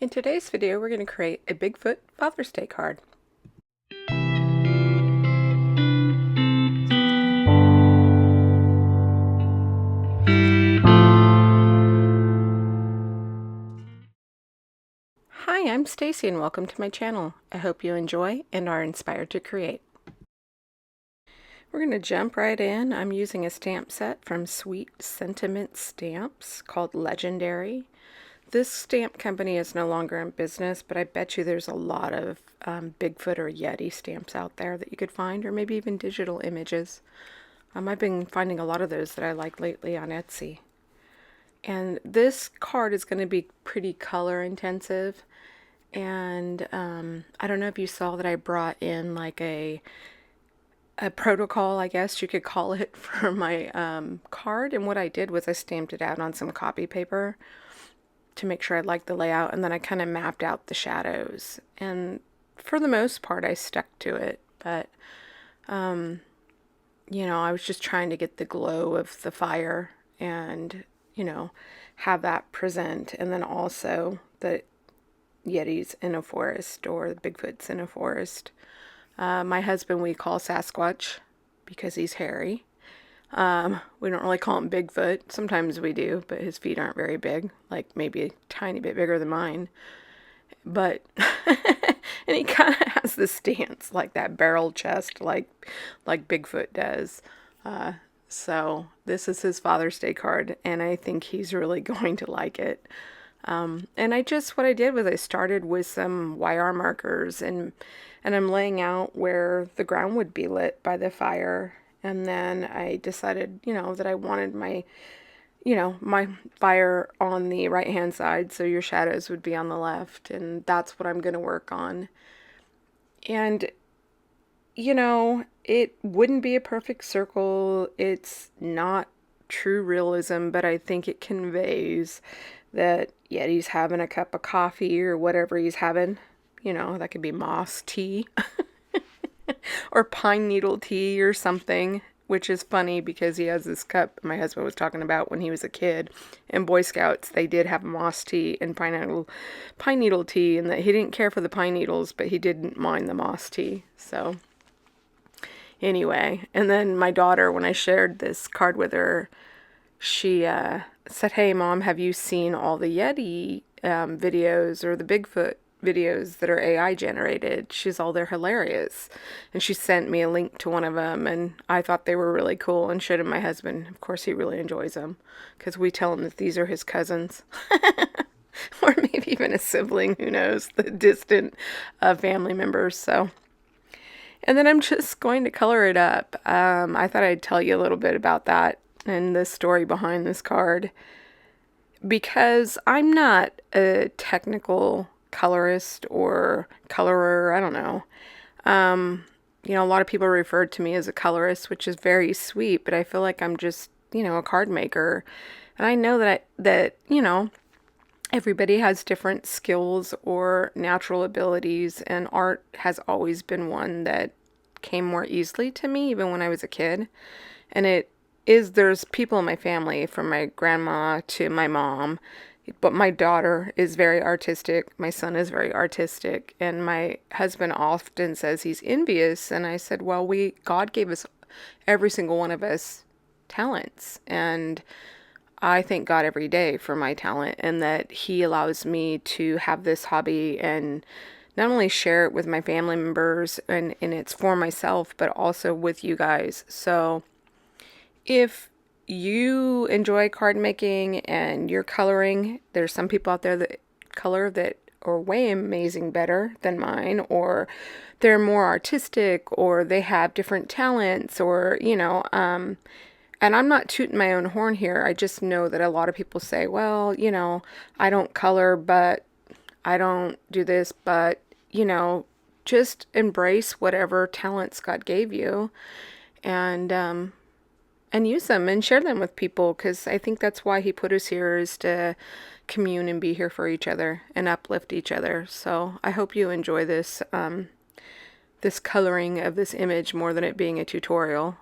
In today's video, we're going to create a Bigfoot Father's Day card. Hi, I'm Stacy and welcome to my channel. I hope you enjoy and are inspired to create. We're going to jump right in. I'm using a stamp set from Sweet Sentiment Stamps called Legendary. This stamp company is no longer in business, but I bet you there's a lot of Bigfoot or Yeti stamps out there that you could find, or maybe even digital images. I've been finding a lot of those that I like lately on Etsy. And this card is going to be pretty color intensive. And I don't know if you saw that I brought in like a protocol, I guess you could call it, for my card. And what I did was I stamped it out on some copy paper to make sure I liked the layout, and then I kind of mapped out the shadows. And for the most part, I stuck to it. But, you know, I was just trying to get the glow of the fire and, you know, have that present. And then also the Yeti's in a forest or the Bigfoot's in a forest. My husband we call Sasquatch because he's hairy. We don't really call him Bigfoot. Sometimes we do, but his feet aren't very big, like maybe a tiny bit bigger than mine. But, and he kind of has the stance, like that barrel chest, like Bigfoot does. So this is his Father's Day card, and I think he's really going to like it. And what I did was I started with some YR markers, and I'm laying out where the ground would be lit by the fire. And then I decided, you know, that I wanted my fire on the right hand side, so your shadows would be on the left, and that's what I'm going to work on. And, you know, it wouldn't be a perfect circle. It's not true realism, but I think it conveys that Yeti's having a cup of coffee or whatever he's having. You know, that could be moss tea or pine needle tea or something, which is funny because he has this cup my husband was talking about when he was a kid. In Boy Scouts, they did have moss tea and pine needle tea, and that he didn't care for the pine needles, but he didn't mind the moss tea. So anyway, and then my daughter, when I shared this card with her, she said, "Hey, Mom, have you seen all the Yeti videos or the Bigfoot videos that are AI generated?" They're hilarious. And she sent me a link to one of them, and I thought they were really cool and showed him my husband. Of course, he really enjoys them because we tell him that these are his cousins. Or maybe even a sibling, who knows, the distant family members. So, and then I'm just going to color it up. I thought I'd tell you a little bit about that and the story behind this card, because I'm not a technical colorist or colorer. I don't know. You know, a lot of people refer to me as a colorist, which is very sweet, but I feel like I'm just, you know, a card maker. And I know that, you know, everybody has different skills or natural abilities, and art has always been one that came more easily to me, even when I was a kid. And there's people in my family, from my grandma to my mom, but my daughter is very artistic. My son is very artistic, and my husband often says he's envious. And I said, well, God gave us, every single one of us, talents, and I thank God every day for my talent, and that he allows me to have this hobby and not only share it with my family members, and it's for myself, but also with you guys. So if you enjoy card making and you're coloring, there's some people out there that color that are way amazing, better than mine, or they're more artistic, or they have different talents, or, you know, and I'm not tooting my own horn here. I just know that a lot of people say, well, you know, I don't color, but I don't do this, but, you know, just embrace whatever talents God gave you, and use them and share them with people, because I think that's why he put us here, is to commune and be here for each other and uplift each other. So I hope you enjoy this this coloring of this image more than it being a tutorial.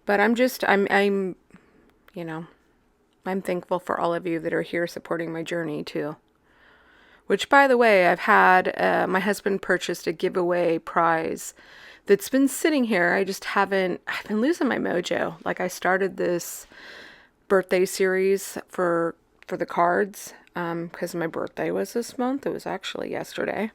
But I'm you know, I'm thankful for all of you that are here supporting my journey too. Which, by the way, I've had my husband purchased a giveaway prize that's been sitting here. I've been losing my mojo. Like, I started this birthday series for the cards because my birthday was this month. It was actually yesterday.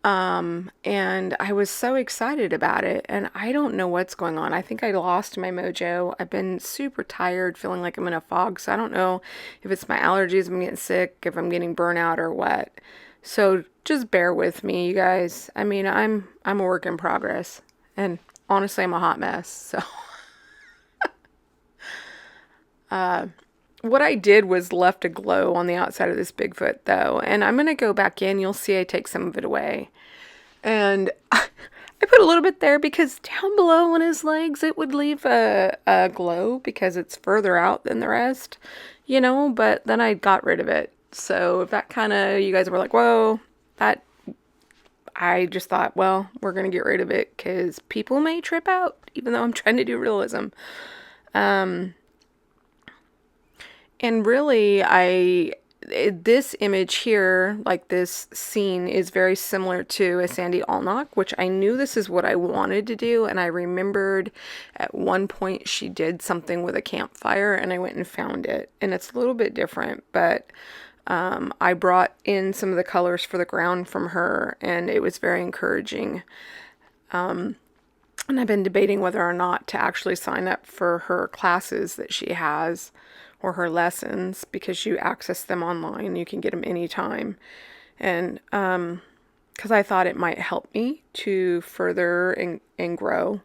And I was so excited about it, and I don't know what's going on. I think I lost my mojo. I've been super tired, feeling like I'm in a fog, so I don't know if it's my allergies, I'm getting sick, if I'm getting burnout or what. So just bear with me, you guys. I mean, I'm a work in progress, and honestly, I'm a hot mess. So what I did was left a glow on the outside of this Bigfoot, though, and I'm gonna go back in. You'll see I take some of it away. And I put a little bit there because down below on his legs, it would leave a glow because it's further out than the rest, but then I got rid of it. So if that kind of, you guys were like, whoa, that, I just thought, well, we're going to get rid of it because people may trip out, even though I'm trying to do realism. And really, this image here, like this scene, is very similar to a Sandy Allnock, which I knew this is what I wanted to do, and I remembered at one point she did something with a campfire, and I went and found it, and it's a little bit different, but I brought in some of the colors for the ground from her, and it was very encouraging. And I've been debating whether or not to actually sign up for her classes that she has, or her lessons, because you access them online. You can get them anytime. And because I thought it might help me to further and grow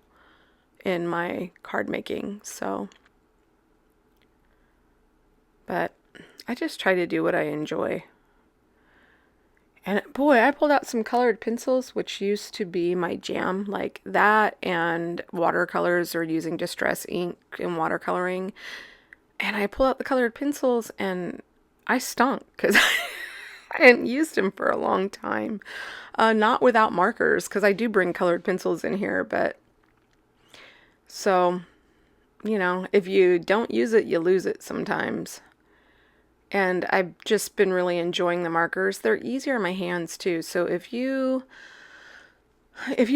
in my card making. So, but I just try to do what I enjoy. And boy, I pulled out some colored pencils, which used to be my jam, like that and watercolors, or using distress ink in watercoloring. And I pulled out the colored pencils and I stunk because I hadn't used them for a long time. Not without markers, because I do bring colored pencils in here, but so, if you don't use it, you lose it sometimes. And I've just been really enjoying the markers. They're easier in my hands too. So if you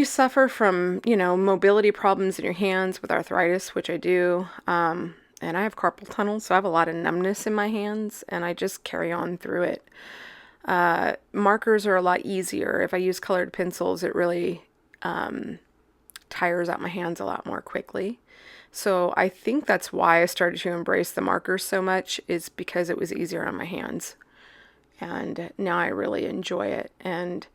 suffer from, mobility problems in your hands with arthritis, which I do, and I have carpal tunnel, so I have a lot of numbness in my hands, and I just carry on through it. Markers are a lot easier. If I use colored pencils, it really tires out my hands a lot more quickly. So I think that's why I started to embrace the markers so much, is because it was easier on my hands. And now I really enjoy it. And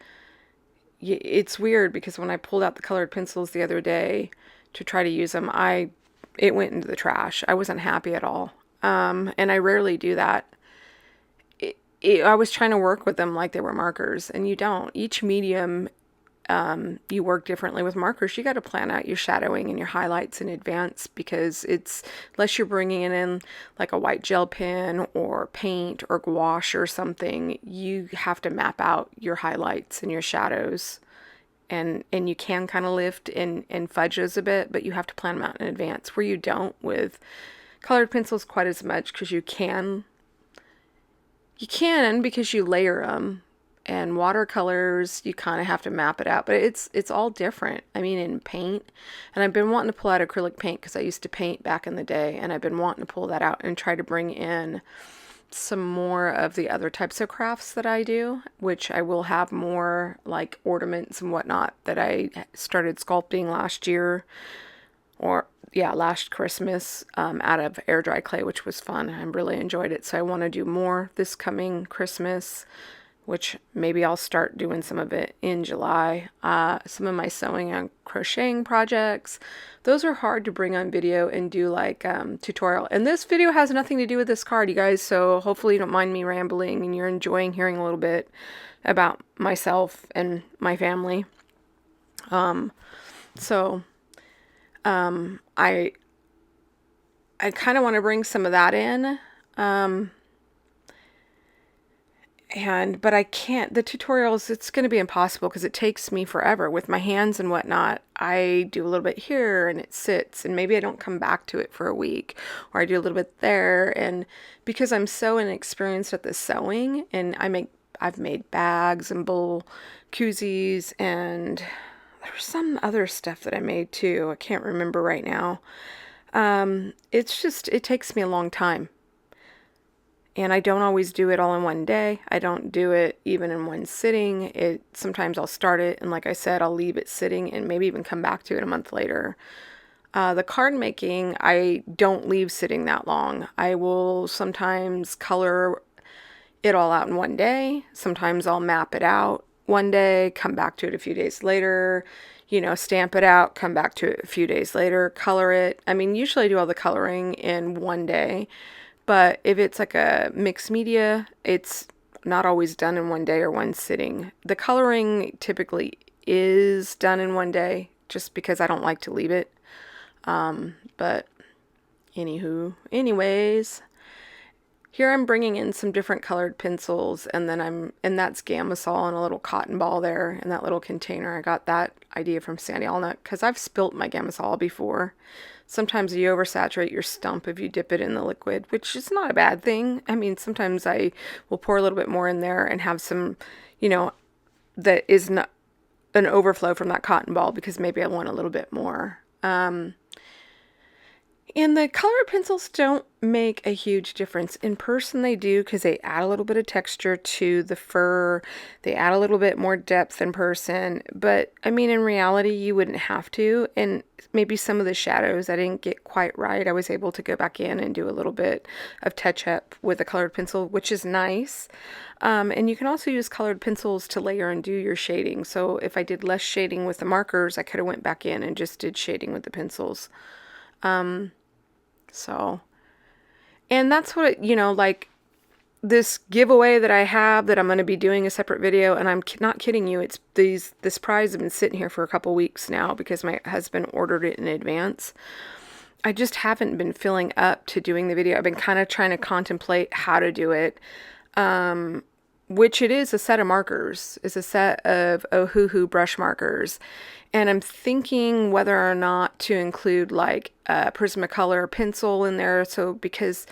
it's weird because when I pulled out the colored pencils the other day to try to use them, it went into the trash. I wasn't happy at all. And I rarely do that. I was trying to work with them like they were markers, and you don't. Each medium, you work differently with markers. You got to plan out your shadowing and your highlights in advance, because unless you're bringing it in like a white gel pen or paint or gouache or something, you have to map out your highlights and your shadows. And you can kind of lift and fudge those a bit, but you have to plan them out in advance, where you don't with colored pencils quite as much, because you can because you layer them. And watercolors, you kind of have to map it out, but it's all different. I mean, in paint, and I've been wanting to pull out acrylic paint because I used to paint back in the day, and I've been wanting to pull that out and try to bring in some more of the other types of crafts that I do, which I will have more like ornaments and whatnot that I started sculpting last year, last Christmas, out of air dry clay, which was fun. I really enjoyed it. So I want to do more this coming Christmas, which maybe I'll start doing some of it in July. Some of my sewing and crocheting projects, those are hard to bring on video and do like tutorial. And this video has nothing to do with this card, you guys, so hopefully you don't mind me rambling and you're enjoying hearing a little bit about myself and my family. I kind of want to bring some of that in. but I can't, the tutorials, it's going to be impossible because it takes me forever with my hands and whatnot. I do a little bit here and it sits, and maybe I don't come back to it for a week, or I do a little bit there. And because I'm so inexperienced at the sewing, and I've made bags and bowl koozies, and there's some other stuff that I made too. I can't remember right now. It takes me a long time. And I don't always do it all in one day. I don't do it even in one sitting. Sometimes I'll start it, and like I said, I'll leave it sitting and maybe even come back to it a month later. The card making, I don't leave sitting that long. I will sometimes color it all out in one day. Sometimes I'll map it out one day, come back to it a few days later, stamp it out, come back to it a few days later, color it. I mean, usually I do all the coloring in one day. But if it's like a mixed media, it's not always done in one day or one sitting. The coloring typically is done in one day just because I don't like to leave it. But anyways, here I'm bringing in some different colored pencils, and that's Gamasol and a little cotton ball there in that little container. I got that idea from Sandy Allnut because I've spilt my Gamasol before. Sometimes you oversaturate your stump if you dip it in the liquid, which is not a bad thing. I mean, sometimes I will pour a little bit more in there and have some, that is not an overflow from that cotton ball because maybe I want a little bit more. And the colored pencils don't make a huge difference. In person they do because they add a little bit of texture to the fur. They add a little bit more depth in person. But, I mean, in reality, you wouldn't have to. And maybe some of the shadows I didn't get quite right. I was able to go back in and do a little bit of touch-up with a colored pencil, which is nice. And you can also use colored pencils to layer and do your shading. So if I did less shading with the markers, I could have went back in and just did shading with the pencils. And that's what, like this giveaway that I have that I'm going to be doing a separate video, and I'm not kidding you. It's this prize has been sitting here for a couple weeks now because my husband ordered it in advance. I just haven't been filling up to doing the video. I've been kind of trying to contemplate how to do it. Which it is a set of markers. It's a set of Ohuhu brush markers. And I'm thinking whether or not to include like a Prismacolor pencil in there. So because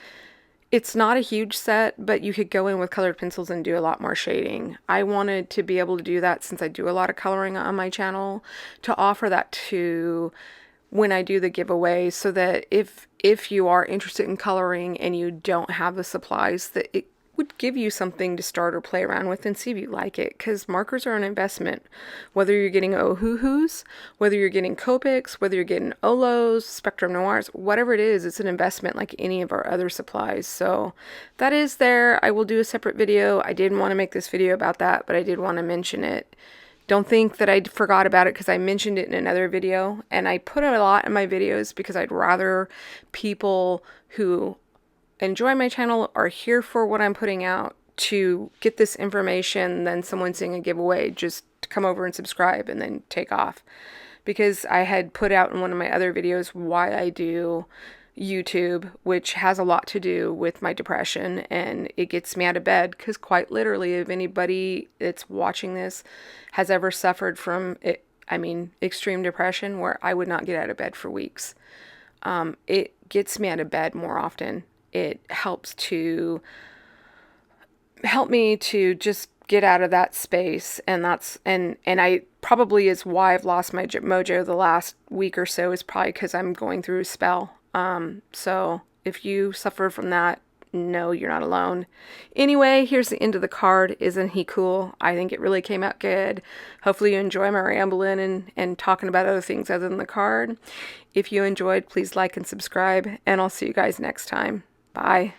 it's not a huge set, but you could go in with colored pencils and do a lot more shading. I wanted to be able to do that since I do a lot of coloring on my channel, to offer that to when I do the giveaway, so that if you are interested in coloring and you don't have the supplies, that it would give you something to start or play around with and see if you like it, because markers are an investment. Whether you're getting Ohuhus, whether you're getting Copics, whether you're getting Olos, Spectrum Noirs, whatever it is, it's an investment like any of our other supplies. So that is there. I will do a separate video. I didn't want to make this video about that, but I did want to mention it. Don't think that I forgot about it because I mentioned it in another video, and I put a lot in my videos because I'd rather people who enjoy my channel, are here for what I'm putting out, to get this information than someone seeing a giveaway just to come over and subscribe and then take off. Because I had put out in one of my other videos why I do YouTube, which has a lot to do with my depression, and it gets me out of bed because quite literally, if anybody that's watching this has ever suffered from it, extreme depression where I would not get out of bed for weeks, it gets me out of bed more often. It help me to just get out of that space, and I probably is why I've lost my mojo the last week or so, is probably because I'm going through a spell. So if you suffer from that, no, you're not alone. Anyway, here's the end of the card. Isn't he cool? I think it really came out good. Hopefully you enjoy my rambling and talking about other things other than the card. If you enjoyed, please like and subscribe, and I'll see you guys next time. Bye.